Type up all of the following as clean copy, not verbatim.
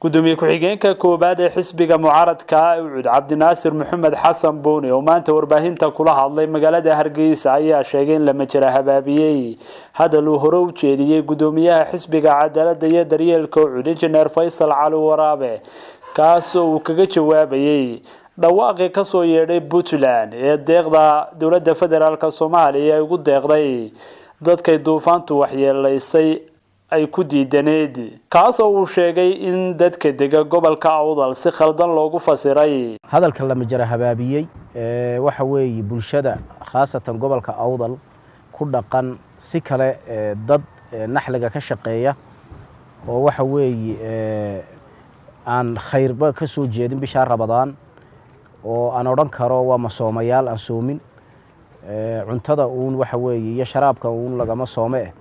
Gudoomiye Xigeenka koobaad ee xisbiga mucaaradka Ucid Cabdinaasir Maxamed Xasan Booni oo maanta warbaahinta kula hadlay magaalada Hargeysa ayaa sheegay in lama jira habaabiyay hadal uu hore u jeediyay gudoomiyaha xisbiga cadaaladda iyo daryeelka Ucid Injineer Faysal Waraabe kaas oo uu kaga jawaabayay dhawaaqii ka soo yeedhay Puntland ee deeqda dawladda federaalka Soomaaliya ugu deeqday dadka duufaantu waxyeelaysay ay ku diidaneed kaas oo uu sheegay in dadka dega gobolka Awdal si khaldan loogu fasiray hadalka lama jira habaabiyay waxa weeye bulshada khaasatan gobolka Awdal ku dhaqan si kale dad naxliga ka shaqeeya oo waxa weeye aan khayrba ka soo jeedin bisha Ramadaan oo aan oran karo waa masoomayaal aan soomin cuntada uun waxa weeye iyo sharaabka uun lagama soome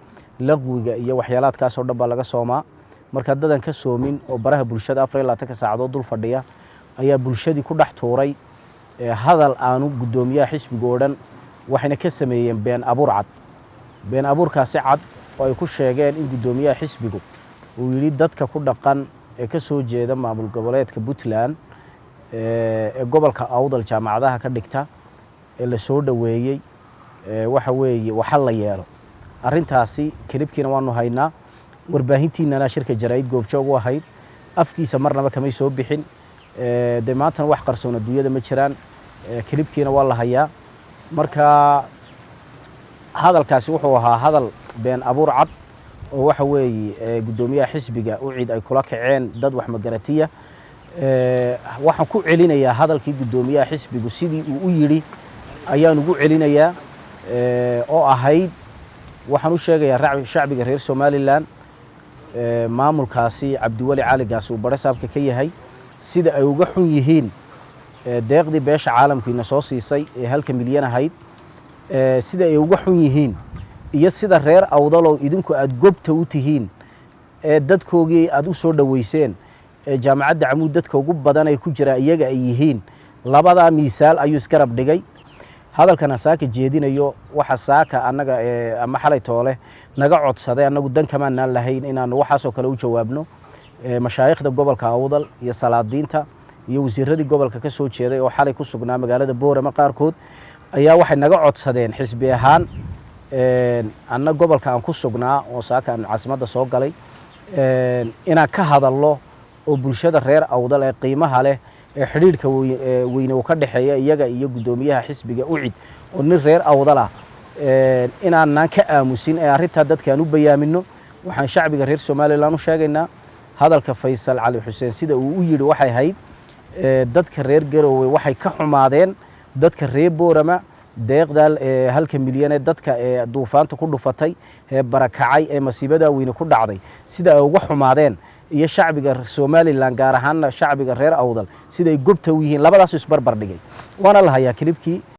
laqwiga iyo waxyaalaadkaas oo dhan baa laga soomaa marka dadan ka soomin oo baraha bulshada 24 saacadood dul fadhiya ayaa bulshadii ku dhax tuuray hadal aanu gudoomiyaha xisbiga oo dhan waxayna ka sameeyeen been abuurkaasi cad oo ay ku sheegeen in gudoomiyaha xisbigu uu yiri dadka ku dhaqan ee ka soo jeeda maamul goboleedka Puntland ee gobolka Awdal jaamacadaha ka dhigta ee la soo dhaweeyay waxa weeye waxa la yeelo arintaasi kilibkiina waanu haynaa warbaahintiina shirka jaraa'id goobjoog u ahayd afkiisa marnaba kamay soo bixin maantana wax qarsoon adduunyada ma jiraan kilibkiina waa la hayaa marka hadalkaasi wuxuu ahaa hadal been abuur cad oo waxa weeye gudoomiyaha xisbiga Ucid ay kula kaceen dad wax magaratiya waxaan ku celinayaa hadalkii gudoomiyaha xisbigu sidii uu u yiri ayaan ugu celinayaa oo ahayd waxaan u sheegayaa shacbiga reer Somaliland maamulkaasi Cabdiwali Caligaas uu barasaabka ka yahay sida ay uga xun yihiin deeqdii beesha caalamkiina soo siisay ee 1 milyan ahayd sida ay uga xun yihiin iyo sida reer Awdal idinku aad gobta u tihiin dadkoogii aad u soo dhaweyseen jaamacadda Camuud dadka ugu badan ay ku jira iyaga ay yihiin labada miisaal ayuu iskarab dhigay hadalkana saaka jeedinayo waxa saaka anaga ama xalay toole naga codsaday anagu dan kama naan lahayn inaan waxaas oo kale u jawaabno mashaayikhda gobolka Awdal iyo salaadiinta iyo wasiiradii gobolka ka soo jeeday oo xalay ku sugnaa magaalada Boorama qaarkood ayaa waxay naga codsadeen xisbi ahaan anna gobolka aan ku sugnaa oo saaka aan caasimadda soo galay inaan ka hadalno oo bulshada reer Awdal ee qiimaha leh xiriirka weyn oo ka dhaxeeya iyaga iyo gudoomiyaha xisbiga Ucid oo nin reer Awdal ah inaan ka aamusin ee arinta dadka aan u bayaamino waxaan shacbiga reer Soomaaliland u sheegaynaa hadalka Faysal Ali Xuseen sida uu u yiri waxay ahayd dadka reer Garowe waxay ka xumaadeen dadka reer Boorama deeqdal 1 milyan ee dadka duufaanta ku dhufatay ee barakacay ee masiibada weyn ku dhacday sida ay uga xumaadeen iyo shacbiga Somaliland gaar ahaan shacbiga reer Awdal sida ay gobta u yihiin labadaas isbarbar dhigay waana la hayaa kilibkii